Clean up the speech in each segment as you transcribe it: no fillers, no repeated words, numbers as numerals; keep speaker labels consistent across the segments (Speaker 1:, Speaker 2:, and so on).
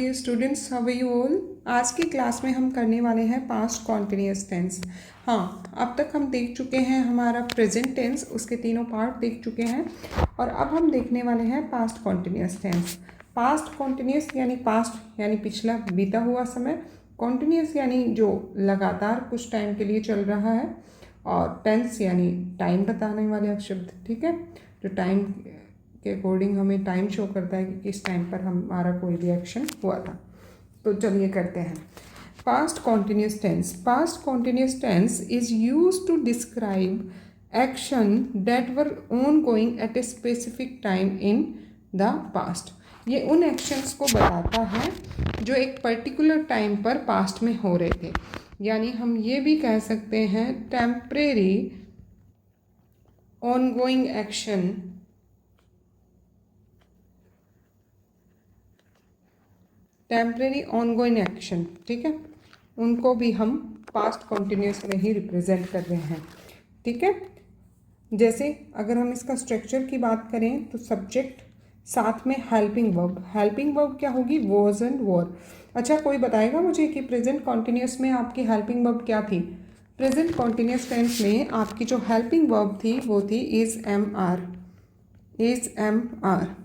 Speaker 1: Students, how are you all. आज की class में हम करने वाले हैं पास्ट कॉन्टिन्यूस टेंस। हाँ, अब तक हम देख चुके हैं हमारा प्रेजेंट टेंस, उसके तीनों पार्ट देख चुके हैं और अब हम देखने वाले हैं past continuous tense. Past continuous यानी पास्ट यानी पिछला बीता हुआ समय, कॉन्टिन्यूस यानी जो लगातार कुछ टाइम के लिए चल रहा है, और टेंस यानी टाइम बताने वाले शब्द। ठीक है, जो टाइम के अकॉर्डिंग हमें टाइम शो करता है कि किस टाइम पर हमारा कोई भी एक्शन हुआ था। तो चलिए करते हैं। Past continuous tense. Past continuous tense is used to describe action that were ongoing at a specific time in the past. ये उन एक्शंस को बताता है जो एक पर्टिकुलर टाइम पर पास्ट में हो रहे थे। यानी हम ये भी कह सकते हैं temporary ongoing action, temporary ongoing action, ठीक है, उनको भी हम पास्ट कॉन्टिन्यूस में ही रिप्रेजेंट कर रहे हैं। ठीक है, जैसे अगर हम इसका स्ट्रक्चर की बात करें तो सब्जेक्ट साथ में हेल्पिंग वर्ब। हेल्पिंग वर्ब क्या होगी? वॉज एंड वर। अच्छा, कोई बताएगा मुझे कि प्रेजेंट कॉन्टिन्यूस में आपकी हेल्पिंग वर्ब क्या थी? प्रेजेंट कॉन्टिन्यूस टेंस में आपकी जो हेल्पिंग वर्ब थी वो थी is am are. Is am are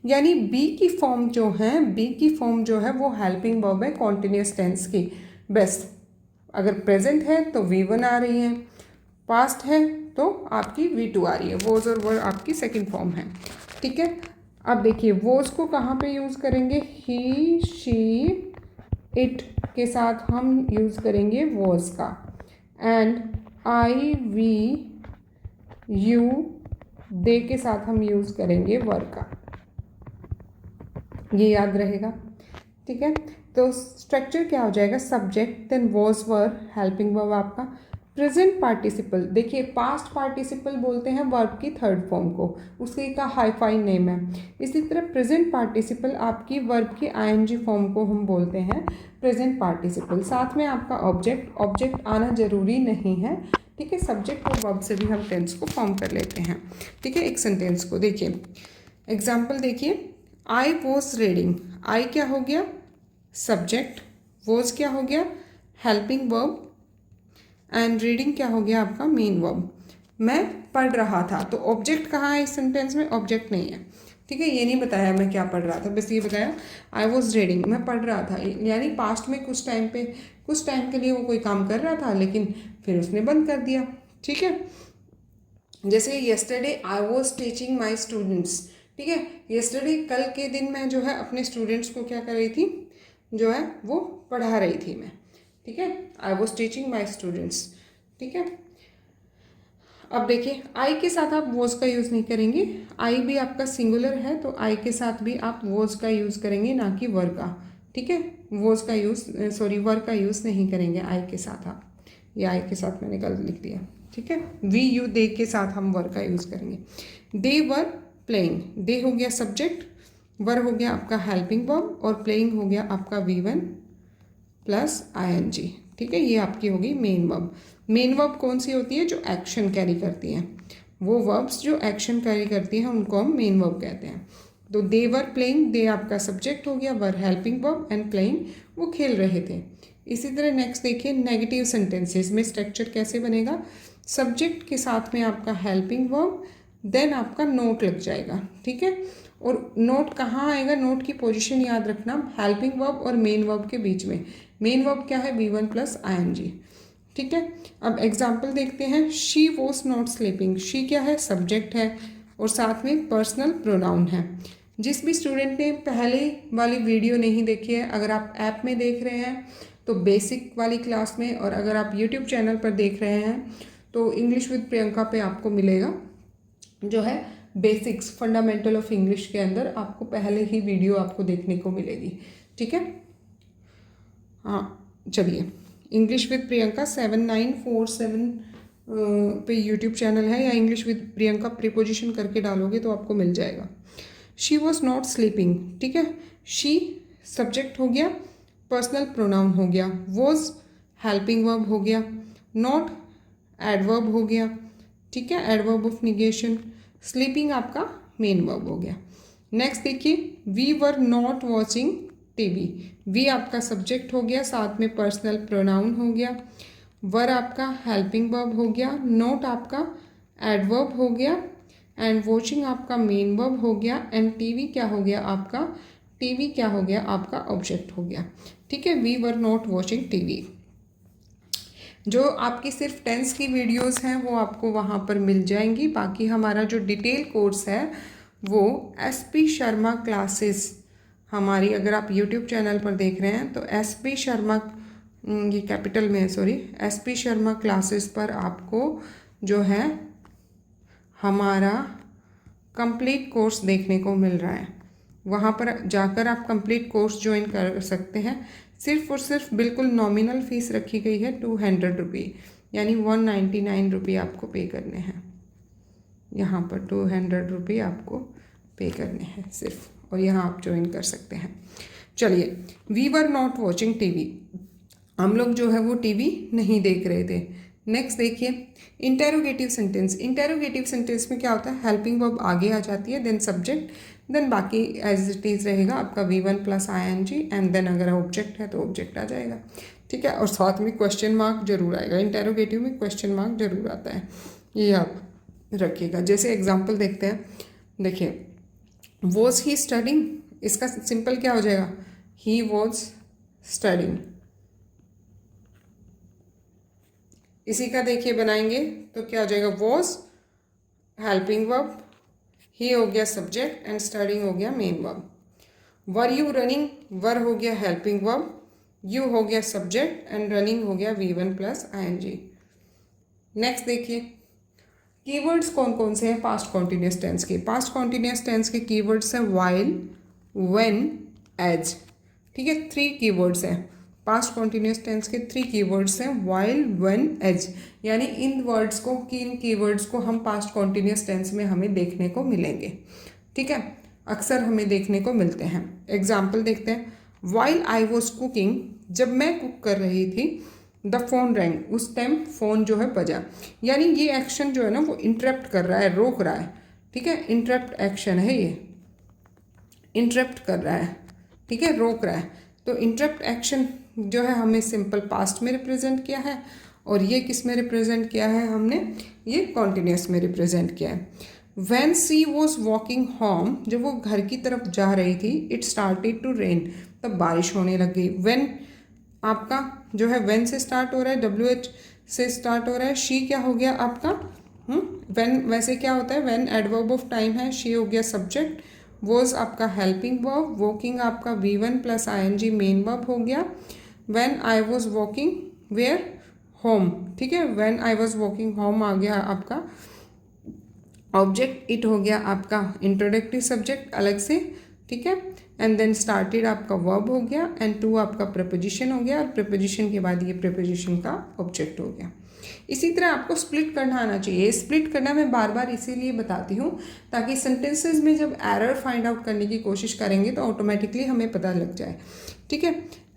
Speaker 1: यानी बी की फॉर्म जो है, बी की फॉर्म जो है वो हेल्पिंग वर्ब है कॉन्टिन्यूस टेंस की। बेस्ट, अगर प्रेजेंट है तो V1 आ रही है, पास्ट है तो आपकी V2 आ रही है। वोज और वर आपकी सेकंड फॉर्म है। ठीक है, अब देखिए वोज को कहाँ पे यूज़ करेंगे? ही, शी, इट के साथ हम यूज़ करेंगे वोज का, एंड आई, वी, यू, दे के साथ हम यूज़ करेंगे वर का। ये याद रहेगा। ठीक है, तो स्ट्रक्चर क्या हो जाएगा? Subject, then was, were, helping verb आपका। प्रेजेंट पार्टिसिपल, देखिए पास्ट पार्टिसिपल बोलते हैं वर्ब की थर्ड फॉर्म को, उसके का हाईफाई नेम है। इसी तरह प्रेजेंट पार्टिसिपल आपकी वर्ब की आईएनजी फॉर्म को हम बोलते हैं प्रेजेंट पार्टिसिपल। साथ में आपका ऑब्जेक्ट, ऑब्जेक्ट आना जरूरी नहीं है। ठीक है, सब्जेक्ट और वर्ब से भी हम टेंस को फॉर्म कर लेते हैं। ठीक है, एक सेंटेंस को देखिए, एग्जाम्पल देखिए। आई वॉज रीडिंग, आई क्या हो गया? सब्जेक्ट, वॉज क्या हो गया? हेल्पिंग वर्ब, एंड रीडिंग क्या हो गया आपका? Main verb. मैं पढ़ रहा था, तो ऑब्जेक्ट कहाँ है इस सेंटेंस में? ऑब्जेक्ट नहीं है। ठीक है, ये नहीं बताया मैं क्या पढ़ रहा था, बस ये बताया आई वॉज रीडिंग, मैं पढ़ रहा था। यानी पास्ट में कुछ टाइम के लिए वो कोई काम कर रहा था, लेकिन फिर उसने बंद कर दिया। ठीक है, जैसे yesterday I was teaching my students. ठीक है, येस्टरडे कल के दिन मैं जो है अपने स्टूडेंट्स को क्या कर रही थी? जो है वो पढ़ा रही थी मैं। ठीक है, I was teaching my students. ठीक है, अब देखिए आई के साथ आप वॉज का यूज़ नहीं करेंगे। आई भी आपका सिंगुलर है तो आई के साथ भी आप वॉज का यूज़ करेंगे, ना कि वर का। ठीक है, वॉज का यूज़, सॉरी वर का यूज़ नहीं करेंगे आई के साथ आप। ये आई के साथ मैंने गलत लिख दिया। ठीक है, वी, यू, दे के साथ हम वर का यूज़ करेंगे। दे वर प्लेइंग, दे हो गया सब्जेक्ट, वर हो गया आपका हेल्पिंग वर्ब, और प्लेइंग हो गया आपका V1 प्लस ING। ठीक है, ये आपकी होगी मेन वर्ब। मेन वर्ब कौन सी होती है? जो एक्शन कैरी करती हैं। वो वर्ब्स जो एक्शन कैरी करती हैं उनको हम मेन वर्ब कहते हैं। तो दे वर प्लेइंग, दे आपका सब्जेक्ट हो गया, वर हेल्पिंग वर्ब, एंड प्लेइंग वो खेल रहे थे। इसी तरह नेक्स्ट देखिए, नेगेटिव सेंटेंसेस में स्ट्रक्चर कैसे बनेगा? सब्जेक्ट के साथ में आपका हेल्पिंग वर्ब, देन आपका नोट लग जाएगा। ठीक है, और नोट कहाँ आएगा? नोट की पोजीशन याद रखना, हेल्पिंग वर्ब और मेन वर्ब के बीच में। मेन वर्ब क्या है? V1 plus ING। ठीक है, अब एग्जाम्पल देखते हैं। She was not sleeping, she क्या है? सब्जेक्ट है, और साथ में पर्सनल प्रोनाउन है। जिस भी स्टूडेंट ने पहले वाली वीडियो नहीं देखी है, अगर आप ऐप में देख रहे हैं तो बेसिक वाली क्लास में, और अगर आप यूट्यूब चैनल पर देख रहे हैं तो इंग्लिश विद प्रियंका पे आपको मिलेगा जो है बेसिक्स, फंडामेंटल ऑफ इंग्लिश के अंदर आपको पहले ही वीडियो आपको देखने को मिलेगी। ठीक है, हाँ चलिए, इंग्लिश विद प्रियंका 7947 पे यूट्यूब चैनल है, या इंग्लिश विद प्रियंका प्रीपोजिशन करके डालोगे तो आपको मिल जाएगा। शी वॉज नॉट स्लीपिंग, ठीक है, शी सब्जेक्ट हो गया, पर्सनल प्रोनाउन हो गया, वॉज हेल्पिंग वर्ब हो गया, नॉट एडवर्ब हो गया। ठीक है, एडवर्ब ऑफ निगेशन। स्लीपिंग आपका मेन वर्ब हो गया। नेक्स्ट देखिए, we were not watching TV. We आपका सब्जेक्ट हो गया, साथ में पर्सनल प्रोनाउन हो गया। वर आपका हेल्पिंग वर्ब हो गया। नोट आपका एडवर्ब हो गया। एंड वॉचिंग आपका मेन वर्ब हो गया। एंड टीवी क्या हो गया आपका, टीवी क्या हो गया आपका ऑब्जेक्ट हो गया। ठीक है, we were not watching TV. जो आपकी सिर्फ टेंस की वीडियोस हैं वो आपको वहाँ पर मिल जाएंगी। बाकी हमारा जो डिटेल कोर्स है वो SP शर्मा क्लासेस, हमारी अगर आप YouTube चैनल पर देख रहे हैं तो SP शर्मा, ये कैपिटल में है सॉरी, SP शर्मा क्लासेस पर आपको जो है हमारा कंप्लीट कोर्स देखने को मिल रहा है। वहाँ पर जाकर आप कंप्लीट कोर्स ज्वाइन कर सकते हैं। सिर्फ और सिर्फ बिल्कुल नॉमिनल फ़ीस रखी गई है 200 रुपये, यानी 199 रुपये आपको पे करने हैं। यहाँ पर 200 रुपये आपको पे करने हैं सिर्फ, और यहाँ आप ज्वाइन कर सकते हैं। चलिए, we were not watching TV, हम लोग जो है वो टीवी नहीं देख रहे थे। नेक्स्ट देखिए इंटेरोगेटिव सेंटेंस। इंटेरोगेटिव सेंटेंस में क्या होता है, हेल्पिंग वर्ब आगे आ जाती है, देन सब्जेक्ट, देन बाकी एज इट इज़ रहेगा आपका V1 + ING, एंड देन अगर ऑब्जेक्ट है तो ऑब्जेक्ट आ जाएगा। ठीक है, और साथ में क्वेश्चन मार्क जरूर आएगा। इंटेरोगेटिव में क्वेश्चन मार्क जरूर आता है, ये आप रखिएगा। जैसे एग्जाम्पल देखते हैं, देखिए वॉज ही स्टडिंग, इसका सिंपल क्या हो जाएगा, ही वॉज स्टडिंग। इसी का देखिए बनाएंगे तो क्या हो जाएगा, वॉज हेल्पिंग वर्ब, ही हो गया सब्जेक्ट, एंड स्टडिंग हो गया main verb. Were you running, were हो गया हेल्पिंग वर्ब, यू हो गया सब्जेक्ट, एंड रनिंग हो गया V1 + ING। नेक्स्ट देखिए कीवर्ड्स कौन कौन से हैं पास्ट कॉन्टिन्यूस टेंस के। पास्ट कॉन्टिन्यूस टेंस के कीवर्ड्स हैं व्हाइल, व्हेन, एज। ठीक है, 3 कीवर्ड्स हैं पास्ट कॉन्टिन्यूस टेंस के। 3 कीवर्ड्स हैं व्हाइल, व्हेन, एज, यानी इन वर्ड्स को, इन कीवर्ड्स को हम पास्ट कॉन्टिन्यूस टेंस में हमें देखने को मिलेंगे। ठीक है, अक्सर हमें देखने को मिलते हैं। एग्जाम्पल देखते हैं, व्हाइल आई वॉज कुकिंग, जब मैं कुक कर रही थी, द फोन रैंग, उस टाइम फ़ोन जो है बजा। यानी ये एक्शन जो है ना वो इंटरप्ट कर रहा है, रोक रहा है। ठीक है, इंटरप्ट एक्शन है ये, इंटरप्ट कर रहा है। ठीक है, रोक रहा है। तो इंटरप्ट एक्शन जो है हमें सिंपल पास्ट में रिप्रेजेंट किया है, और ये किस में रिप्रेजेंट किया है हमने, ये कॉन्टिन्यूस में रिप्रेजेंट किया है। When she was walking home, जब वो घर की तरफ जा रही थी, इट स्टार्टेड टू रेन, तब बारिश होने लग गई। व्हेन आपका जो है व्हेन से स्टार्ट हो रहा है, WH से स्टार्ट हो रहा है। शी क्या हो गया आपका, व्हेन वैसे क्या होता है, व्हेन एडवर्ब ऑफ टाइम है, शी हो गया सब्जेक्ट, वॉज आपका हेल्पिंग वर्ब, वॉकिंग आपका V1 + ING मेन वर्ब हो गया। When I was walking where, home. ठीक है, when I was walking home आ गया आपका ऑब्जेक्ट, इट हो गया आपका इंट्रोडक्टिव सब्जेक्ट अलग से। ठीक है, एंड देन स्टार्टेड आपका वर्ब हो गया, एंड टू आपका प्रपोजिशन हो गया, और प्रपोजिशन के बाद ये प्रपोजिशन का ऑब्जेक्ट हो गया। इसी तरह आपको स्प्लिट करना आना चाहिए। स्प्लिट करना मैं बार बार इसीलिए बताती हूँ ताकि सेंटेंसेस में जब एरर फाइंड आउट करने की कोशिश करेंगे तो ऑटोमेटिकली हमें पता लग जाए। ठीक है,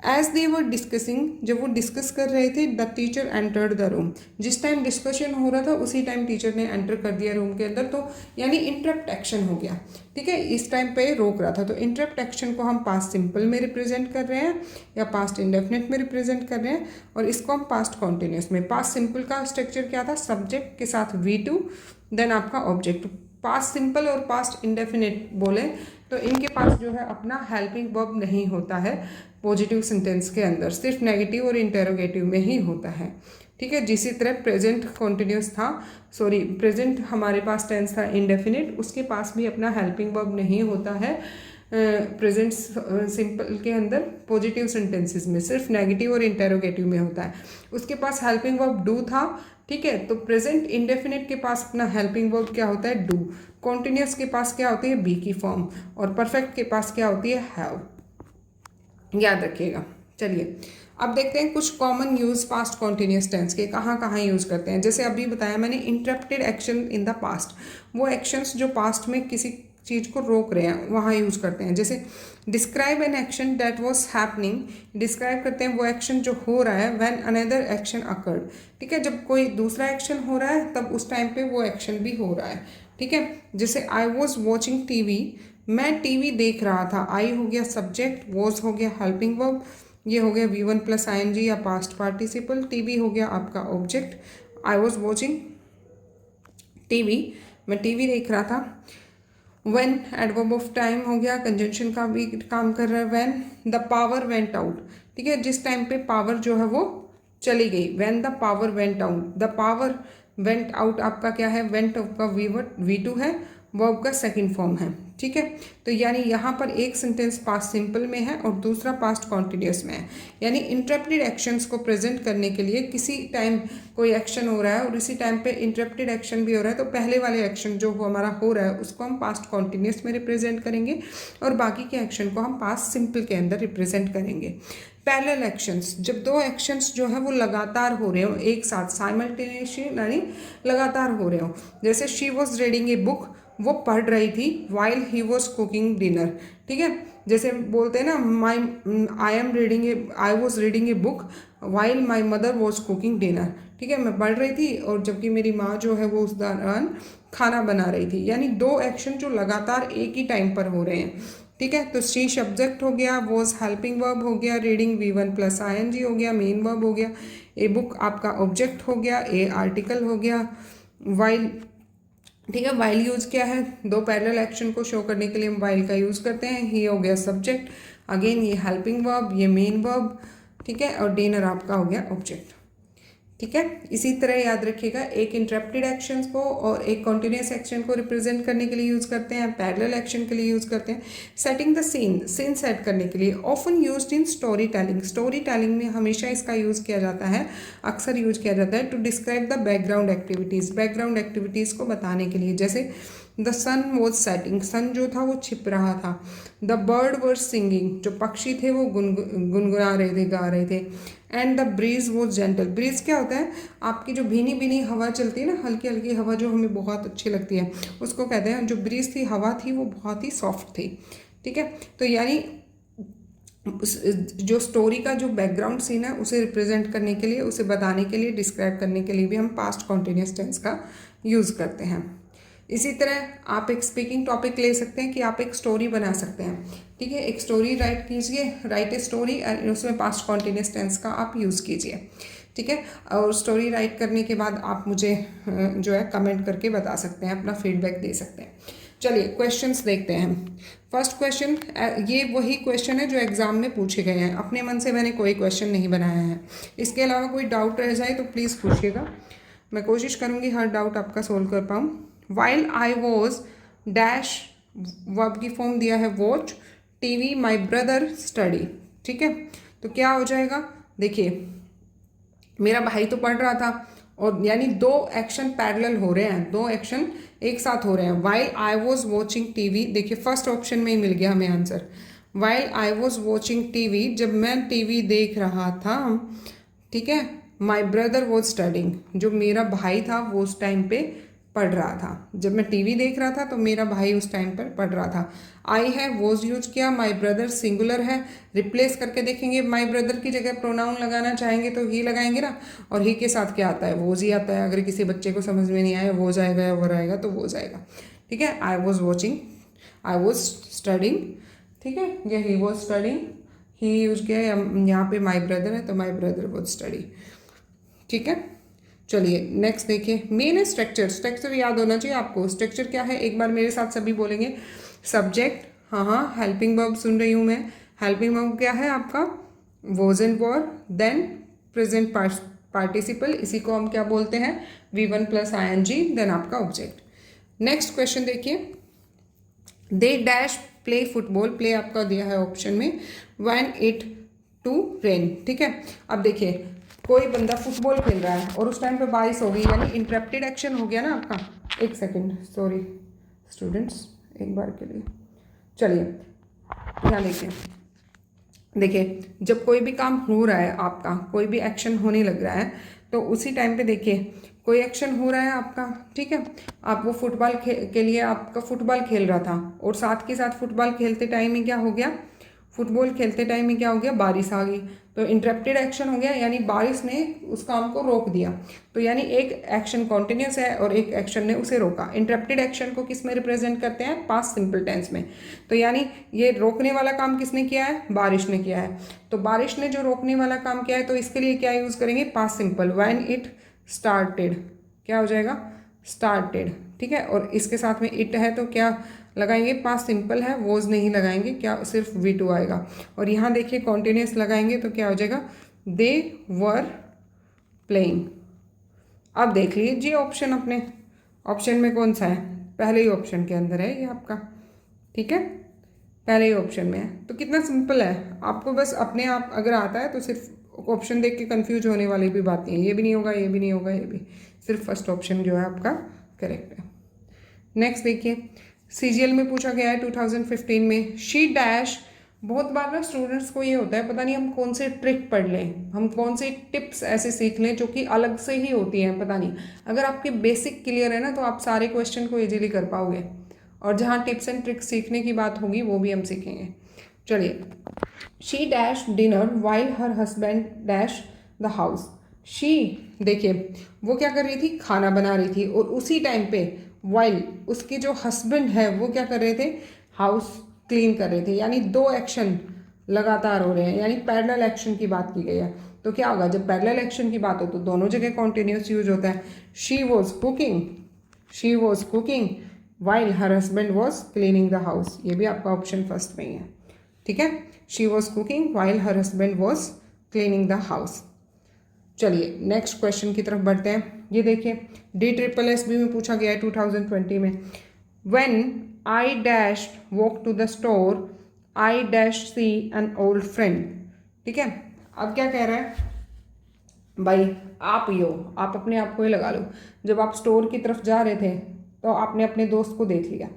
Speaker 1: एज दे वर डिस्कसिंग, जब वो डिस्कस कर रहे थे, the teacher entered the room, जिस टाइम डिस्कशन हो रहा था उसी टाइम टीचर ने एंटर कर दिया रूम के अंदर, तो यानी इंटरप्ट एक्शन हो गया। ठीक है, इस टाइम पे रोक रहा था, तो इंटरप्ट एक्शन को हम पास्ट सिंपल में रिप्रेजेंट कर रहे हैं या पास्ट इंडेफिनिट में रिप्रेजेंट कर रहे हैं, और इसको हम पास्ट कॉन्टिन्यूस में। पास्ट सिंपल का स्ट्रक्चर क्या था, सब्जेक्ट के साथ V2, देन आपका ऑब्जेक्ट। पास्ट सिंपल और पास्ट इंडेफिनिट बोले तो इनके पास जो है अपना हेल्पिंग वर्ब नहीं होता है पॉजिटिव सेंटेंस के अंदर, सिर्फ नेगेटिव और इंटेरोगेटिव में ही होता है। ठीक है, जिसी तरह प्रेजेंट कॉन्टिन्यूस था, सॉरी प्रेजेंट हमारे पास टेंस था इंडेफिनिट, उसके पास भी अपना हेल्पिंग वर्ब नहीं होता है प्रेजेंट सिंपल के अंदर। पॉजिटिव सेंटेंसेस में सिर्फ नेगेटिव और इंटेरोगेटिव में होता है। उसके पास हेल्पिंग वर्ब डू था। ठीक है, तो प्रेजेंट इंडेफिनिट के पास अपना हेल्पिंग वर्ब क्या होता है, डू। कॉन्टिन्यूस के पास क्या होती है, बी की फॉर्म, और परफेक्ट के पास क्या होती है, हैव। याद रखिएगा। चलिए अब देखते हैं कुछ common use past continuous tense के, कहाँ कहाँ यूज करते हैं। जैसे अभी बताया मैंने, interrupted action in the past, वो एक्शंस जो पास्ट में किसी चीज़ को रोक रहे हैं वहाँ यूज़ करते हैं। जैसे describe an action that was happening, describe करते हैं वो एक्शन जो हो रहा है, व्हेन अनदर एक्शन अकर्ड। ठीक है, जब कोई दूसरा एक्शन हो रहा है तब उस टाइम पे वो एक्शन भी हो रहा है। ठीक है, जैसे आई वॉज वॉचिंग TV मैं टीवी देख रहा था, आई हो गया सब्जेक्ट, वॉज हो गया हेल्पिंग वर्ब, ये हो गया V1 प्लस ing या पास्ट पार्टिसिपल, टीवी हो गया आपका object, I was watching TV, मैं टीवी देख रहा था। व्हेन एडवर्ब ऑफ टाइम हो गया, कंजंक्शन का भी काम कर रहा है। When the power went out, ठीक है, जिस टाइम पे पावर जो है वो चली गई, when the power went out, the power went out आपका क्या है, वेंट आपका V2 है, वर्ब का सेकंड फॉर्म है, ठीक है। तो यानी यहाँ पर एक सेंटेंस पास्ट सिंपल में है और दूसरा पास्ट कॉन्टिन्यूस में है। यानी इंटरप्टेड एक्शंस को प्रेजेंट करने के लिए किसी टाइम कोई एक्शन हो रहा है और इसी टाइम पे इंटरप्टेड एक्शन भी हो रहा है, तो पहले वाले एक्शन जो हमारा हो रहा है उसको हम पास्ट कॉन्टिन्यूस में रिप्रेजेंट करेंगे और बाकी के एक्शन को हम पास्ट सिंपल के अंदर रिप्रेजेंट करेंगे। पैरेलल एक्शंस, जब दो एक्शंस जो है वो लगातार हो रहे हो एक साथ, साइमल्टेनियसली यानी लगातार हो रहे हो, जैसे she was reading a book, वो पढ़ रही थी, while he was cooking dinner, ठीक है। जैसे बोलते हैं ना I was reading a book while my mother was cooking dinner, ठीक है, मैं पढ़ रही थी और जबकि मेरी माँ जो है वो उस दौरान खाना बना रही थी। यानी दो एक्शन जो लगातार एक ही टाइम पर हो रहे हैं, ठीक है। तो शी सब्जेक्ट हो गया, वॉज हेल्पिंग वर्ब हो गया, रीडिंग V1 प्लस ing हो गया, मेन वर्ब हो गया, ए बुक आपका ऑब्जेक्ट हो गया, ए आर्टिकल हो गया, वाइल, ठीक है। वाइल यूज़ क्या है, दो पैरेलल एक्शन को शो करने के लिए हम वाइल का यूज़ करते हैं। ही हो गया सब्जेक्ट, अगेन ये हेल्पिंग वर्ब, ये मेन वर्ब, ठीक है, और डिनर आपका हो गया ऑब्जेक्ट, ठीक है। इसी तरह याद रखिएगा, एक इंटरप्टेड एक्शन को और एक कॉन्टिन्यूस एक्शन को रिप्रेजेंट करने के लिए यूज़ करते हैं, पैरेलल एक्शन के लिए यूज़ करते हैं। Setting the scene, scene set करने के लिए, often used in story telling, story telling में हमेशा इसका यूज़ किया जाता है, अक्सर यूज किया जाता है to describe the background activities, background activities को बताने के लिए। जैसे the sun was setting, sun जो था वो छिप रहा था। द बर्ड वर सिंगिंग, जो पक्षी थे वो गुनगुना रहे थे, गा रहे थे। And the breeze was gentle, breeze क्या होता है, आपकी जो भीनी भीनी हवा चलती है ना, हल्की हल्की हवा जो हमें बहुत अच्छी लगती है, उसको कहते हैं। जो ब्रीज थी, हवा थी, वो बहुत ही सॉफ्ट थी, ठीक है। तो यानी जो स्टोरी का जो बैकग्राउंड सीन है उसे रिप्रेजेंट करने के लिए, उसे बताने के लिए, डिस्क्राइब करने के लिए भी हम पास्ट कॉन्टिन्यूस टेंस का यूज़ करते हैं। इसी तरह आप एक स्पीकिंग टॉपिक ले सकते हैं कि आप एक स्टोरी बना सकते हैं, ठीक है। एक स्टोरी राइट कीजिए, राइट ए स्टोरी, और उसमें पास्ट कॉन्टिन्यूस टेंस का आप यूज़ कीजिए, ठीक है। और स्टोरी राइट करने के बाद आप मुझे जो है कमेंट करके बता सकते हैं, अपना फीडबैक दे सकते हैं। चलिए क्वेश्चंस देखते हैं। फर्स्ट क्वेश्चन, ये वही क्वेश्चन है जो एग्जाम में पूछे गए हैं, अपने मन से मैंने कोई क्वेश्चन नहीं बनाया है। इसके अलावा कोई डाउट रह जाए तो प्लीज़ पूछिएगा, मैं कोशिश करूँगी हर डाउट आपका सोल्व कर पाऊँ। While I was dash, verb की फॉर्म दिया है watch, TV, my brother study, ठीक है। तो क्या हो जाएगा, देखिए मेरा भाई तो पढ़ रहा था, और यानी दो एक्शन पैरेलल हो रहे हैं, दो एक्शन एक साथ हो रहे हैं। While I was watching TV, देखिए फर्स्ट ऑप्शन में ही मिल गया हमें answer. While I was watching TV, जब मैं टीवी देख रहा था, ठीक है। माई ब्रदर वॉज स्टडिंग, जो मेरा भाई था वो उस टाइम पे पढ़ रहा था। जब मैं टीवी देख रहा था तो मेरा भाई उस टाइम पर पढ़ रहा था। आई है वॉज यूज किया, माई ब्रदर सिंगुलर है, रिप्लेस करके देखेंगे, माई ब्रदर की जगह प्रोनाउन लगाना चाहेंगे तो ही लगाएंगे ना, और ही के साथ क्या आता है, वॉज ही आता है। अगर किसी बच्चे को समझ में नहीं आया वॉज आएगा या वर आएगा तो वॉज आएगा, ठीक है। I was watching, I was studying, ठीक है, या he was studying, he use किया, यहाँ पे माई ब्रदर है तो माई ब्रदर वॉज स्टडी, ठीक है। चलिए नेक्स्ट देखिए, मेन है स्ट्रक्चर, स्ट्रक्चर याद होना चाहिए आपको। स्ट्रक्चर क्या है, एक बार मेरे साथ सभी बोलेंगे। सब्जेक्ट, हाँ, हेल्पिंग वर्ब सुन रही हूँ मैं, हेल्पिंग वर्ब क्या है आपका, was and were, then present participle, इसी को हम क्या बोलते हैं, V1 प्लस ing, देन आपका ऑब्जेक्ट। नेक्स्ट क्वेश्चन देखिए, they dash play football, play आपका दिया है ऑप्शन में, व्हेन इट टू रेन, ठीक है। अब देखिए कोई बंदा फुटबॉल खेल रहा है और उस टाइम पे बारिश हो गई, यानी इंटरप्टेड एक्शन हो गया ना आपका। एक सेकंड, सॉरी स्टूडेंट्स, एक बार के लिए। चलिए यहाँ देखिए जब कोई भी काम हो रहा है आपका, कोई भी एक्शन होने लग रहा है, तो उसी टाइम पे देखिए कोई एक्शन हो रहा है आपका, ठीक है। आप वो फुटबॉल के लिए आपका फुटबॉल खेल रहा था और साथ के साथ फुटबॉल खेलते टाइम ही क्या हो गया, फुटबॉल खेलते टाइम ही क्या हो गया, बारिश आ गई, तो इंटरप्टेड एक्शन हो गया, यानी बारिश ने उस काम को रोक दिया। तो यानी एक एक्शन कॉन्टिन्यूस है और एक एक्शन ने उसे रोका। इंटरप्टेड एक्शन को किस में रिप्रेजेंट करते हैं, पास्ट सिंपल टेंस में। तो यानी ये रोकने वाला काम किसने किया है, बारिश ने किया है। तो बारिश ने जो रोकने वाला काम किया है, तो इसके लिए क्या यूज़ करेंगे, past simple, when it started, क्या हो जाएगा, स्टार्टेड, ठीक है। और इसके साथ में इट है तो क्या लगाएंगे, पास्ट सिंपल है, वॉज नहीं लगाएंगे, क्या सिर्फ V2 आएगा। और यहाँ देखिए कॉन्टिन्यूस लगाएंगे तो क्या हो जाएगा, दे वर प्लेइंग। अब देख लीजिए ऑप्शन, अपने ऑप्शन में कौन सा है, पहले ही ऑप्शन के अंदर है ये आपका, ठीक है, पहले ही ऑप्शन में है। तो कितना सिंपल है, आपको बस अपने आप अगर आता है तो सिर्फ ऑप्शन देख के कंफ्यूज होने वाली भी बात नहीं है, ये भी नहीं होगा, ये भी नहीं होगा, ये भी, सिर्फ फर्स्ट ऑप्शन जो है आपका करेक्ट है। नेक्स्ट देखिए, CGL में पूछा गया है 2015 में, शी डैश। बहुत बार ना स्टूडेंट्स को ये होता है, पता नहीं हम कौन से ट्रिक पढ़ लें, हम कौन से टिप्स ऐसे सीख लें जो कि अलग से ही होती हैं, पता नहीं। अगर आपके बेसिक क्लियर है ना तो आप सारे क्वेश्चन को इजीली कर पाओगे, और जहाँ टिप्स एंड ट्रिक्स सीखने की बात होगी वो भी हम सीखेंगे। चलिए, she dash dinner while her husband dash the house. She, देखिए वो क्या कर रही थी, खाना बना रही थी, और उसी टाइम पे वाइल उसके जो हस्बैंड है वो क्या कर रहे थे, हाउस क्लीन कर रहे थे। यानी दो एक्शन लगातार हो रहे हैं, यानी पैरेलल एक्शन की बात की गई है। तो क्या होगा, जब पैरेलल एक्शन की बात हो तो दोनों जगह कॉन्टिन्यूस यूज होता है। She was cooking while her husband was cleaning the house, ये भी आपका ऑप्शन फर्स्ट में ही है, ठीक है। She was cooking while her husband was cleaning the house. चलिए नेक्स्ट क्वेश्चन की तरफ बढ़ते हैं। ये देखिए, DSSB में पूछा गया है 2020 में, when I dash walk to the store I dash see an old friend, ठीक है। अब क्या कह रहा है भाई, आप ही हो, आप अपने आप को ही लगा लो। जब आप स्टोर की तरफ जा रहे थे तो आपने अपने दोस्त को देख लिया,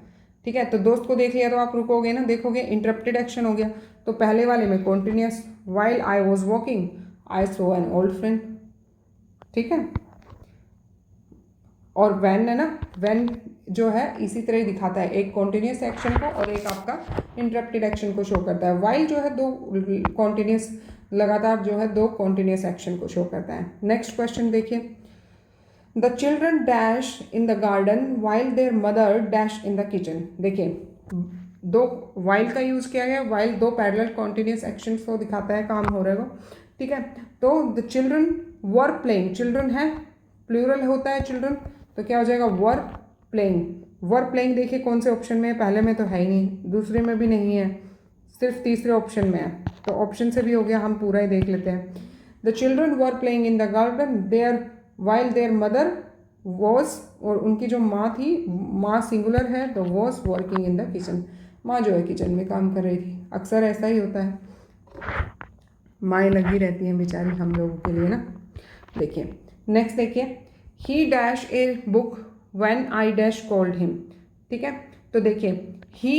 Speaker 1: ठीक है। तो दोस्त को देख लिया तो आप रुकोगे ना, देखोगे, इंटरप्टेड एक्शन हो गया। तो पहले वाले में continuous, while I was walking I so N old friend, ठीक है। और व्हेन है ना, व्हेन जो है इसी तरह ही दिखाता है, एक कॉन्टिन्यूस एक्शन को और एक आपका इंटरप्टेड एक्शन को शो करता है। वाइल जो है दो कॉन्टिन्यूस, लगातार जो है दो कॉन्टिन्यूस एक्शन को शो करता है। नेक्स्ट क्वेश्चन देखिए, the children dash in the garden while their mother dash in the kitchen. देखिए, दो वाइल का यूज़ किया गया, वाइल दो पैरेलल कॉन्टिन्यूस एक्शन को दिखाता है, काम हो रहा है वो, ठीक है। तो the children were playing, children है, प्लूरल होता है चिल्ड्रन, तो क्या हो जाएगा, वर प्लेइंग। वर प्लेइंग देखिए कौन से ऑप्शन में है, पहले में तो है ही नहीं, दूसरे में भी नहीं है, सिर्फ तीसरे ऑप्शन में है। तो ऑप्शन से भी हो गया, हम पूरा ही देख लेते हैं। The children were playing in the garden there while their mother was, और उनकी जो माँ थी, माँ सिंगुलर है तो was working in the kitchen, माँ जो है किचन में काम कर रही थी। अक्सर ऐसा ही होता है, माएँ लगी रहती हैं बेचारी हम लोगों के लिए ना। देखिए नेक्स्ट देखिए, ही dash a book when I dash called him, ठीक है। तो देखिए, ही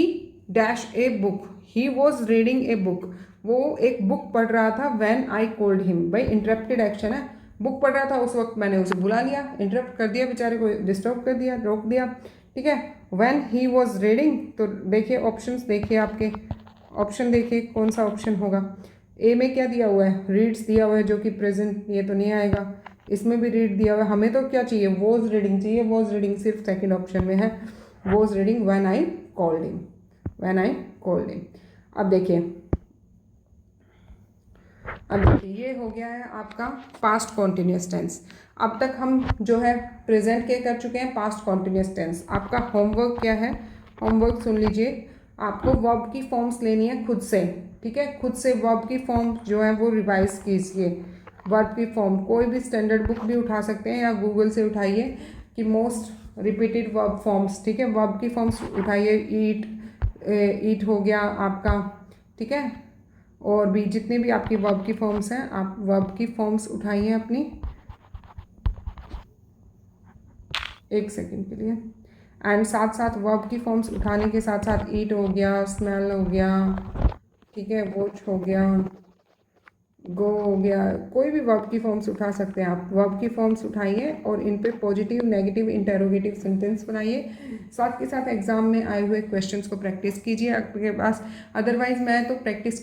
Speaker 1: dash a book, he was reading a book, वो एक बुक पढ़ रहा था, व्हेन आई कॉल्ड हिम, भाई इंटरप्टेड एक्शन है, बुक पढ़ रहा था उस वक्त, मैंने उसे बुला लिया, इंटरप्ट कर दिया, बेचारे को डिस्टर्ब कर दिया, रोक दिया, ठीक है। व्हेन ही वॉज रीडिंग, तो देखिए ऑप्शंस देखिए, आपके ऑप्शन देखिए कौन सा ऑप्शन होगा। ए में क्या दिया हुआ है, रीड्स दिया हुआ है, जो कि प्रेजेंट, ये तो नहीं आएगा। इसमें भी रीड दिया हुआ है, हमें तो क्या चाहिए, वॉज रीडिंग चाहिए, वॉज रीडिंग सिर्फ सेकंड ऑप्शन में है, was reading when I called him, when I called him. अब देखिए ये हो गया है आपका पास्ट कॉन्टिन्यूस टेंस। अब तक हम जो है प्रेजेंट के कर चुके हैं, पास्ट कॉन्टिन्यूस टेंस। आपका होमवर्क क्या है, होमवर्क सुन लीजिए, आपको वर्ब की फॉर्म्स लेनी है खुद से, ठीक है। खुद से वर्ब की फॉर्म जो है वो रिवाइज कीजिए। वर्ब की फॉर्म कोई भी स्टैंडर्ड बुक भी उठा सकते हैं या गूगल से उठाइए कि मोस्ट रिपीटेड वर्ब फॉर्म्स, ठीक है। वर्ब की फॉर्म्स उठाइए, ईट हो गया आपका, ठीक है। और भी जितने भी आपकी वर्ब की फॉर्म्स हैं, आप वर्ब की फॉर्म्स उठाइए अपनी, एक सेकंड के लिए। एंड साथ साथ वर्ब की फॉर्म्स उठाने के साथ साथ ईट हो गया, स्मेल हो गया, ठीक है, वॉच हो गया, गो हो गया, कोई भी वर्ब की फॉर्म्स उठा सकते हैं आप। वर्ब की फॉर्म्स उठाइए और इन पे पॉजिटिव, नेगेटिव, इंटेरोगेटिव सेंटेंस बनाइए। साथ के साथ एग्जाम में आए हुए क्वेश्चंस को प्रैक्टिस कीजिए आपके पास। अदरवाइज मैं तो प्रैक्टिस